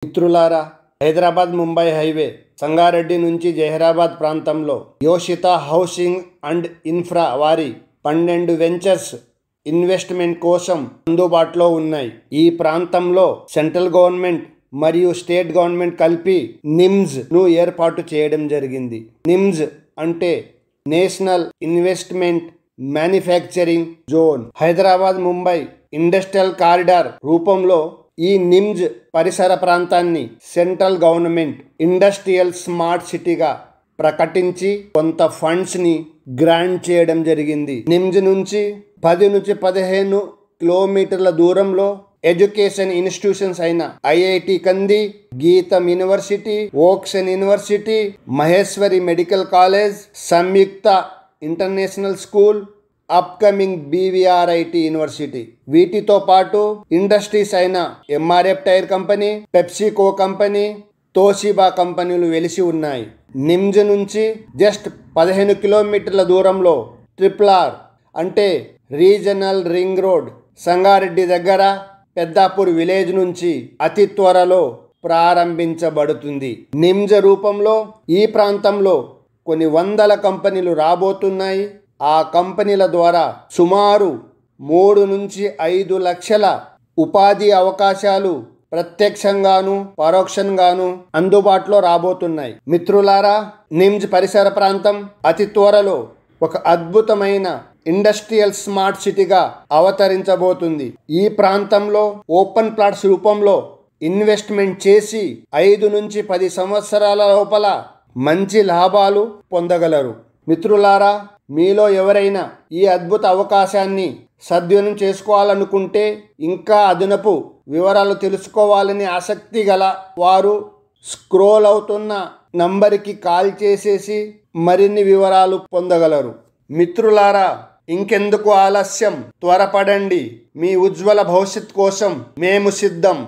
మిత్రులారా, హైదరాబాద్ ముంబై హైవే సంగారెడ్డి నుంచి జహీరాబాద్ ప్రాంతంలో యోషిత హౌసింగ్ అండ్ ఇన్ఫ్రా వారి 12 వెంచర్స్ ఇన్వెస్ట్మెంట్ కోసం అందుబాటులో ఉన్నాయి. ఈ ప్రాంతంలో సెంట్రల్ గవర్నమెంట్ మరియు స్టేట్ గవర్నమెంట్ కలిపి నిమ్స్ ను ఏర్పాటు చేయడం జరిగింది. నిమ్స్ అంటే national investment manufacturing zone. Hyderabad Mumbai industrial corridor రూపంలో ఈ నిమ్స్ పరిసర ప్రాంతాన్ని సెంట్రల్ గవర్నమెంట్ ఇండస్ట్రియల్ స్మార్ట్ సిటీగా ప్రకటించి కొంత ఫండ్స్ ని గ్రాంట్ చేయడం జరిగింది. నిమ్స్ నుంచి 10 నుంచి 15 కిలోమీటర్ల దూరంలో ఎడ్యుకేషన్ ఇన్స్టిట్యూషన్స్ అయిన IIT Kandi, GITAM university, Woxsen university, Maheshwari medical college, Samyuktha international school, upcoming BVRIT university, వీటితో పాటు ఇండస్ట్రీస్ అయిన MRF tyre company, Pepsico company, Toshiba కంపెనీలు వెలిసి ఉన్నాయి. నిమ్స్ నుంచి జస్ట్ 15 కిలోమీటర్ల దూరంలో RRR అంటే రీజనల్ రింగ్ రోడ్ సంగారెడ్డి దగ్గర పెద్దాపూర్ విలేజ్ నుంచి అతి త్వరలో ప్రారంభించబడుతుంది. నిమ్స్ రూపంలో ఈ ప్రాంతంలో కొన్ని వందల కంపెనీలు రాబోతున్నాయి. ఆ కంపెనీల ద్వారా సుమారు 3 నుంచి 5 లక్షల ఉపాధి అవకాశాలు ప్రత్యక్షంగాను పరోక్షంగాను అందుబాటులో రాబోతున్నాయి. మిత్రులారా, నిమ్స్ పరిసర ప్రాంతం అతి త్వరలో ఒక అద్భుతమైన ఇండస్ట్రియల్ స్మార్ట్ సిటీగా అవతరించబోతుంది. ఈ ప్రాంతంలో ఓపెన్ ప్లాట్స్ రూపంలో ఇన్వెస్ట్మెంట్ చేసి 5 నుంచి 10 సంవత్సరాల లోపల మంచి లాభాలు పొందగలరు. మిత్రులారా, మీలో ఎవరైనా ఈ అద్భుత అవకాశాన్ని సద్వినియోగం చేసుకోవాలనుకుంటే, ఇంకా అదనపు వివరాలు తెలుసుకోవాలని ఆసక్తి గల వారు స్క్రోల్ అవుతున్న నంబర్కి కాల్ చేసేసి మరిన్ని వివరాలు పొందగలరు. మిత్రులారా, ఇంకెందుకు ఆలస్యం, త్వరపడండి. మీ ఉజ్వల భవిష్యత్ కోసం మేము సిద్ధం.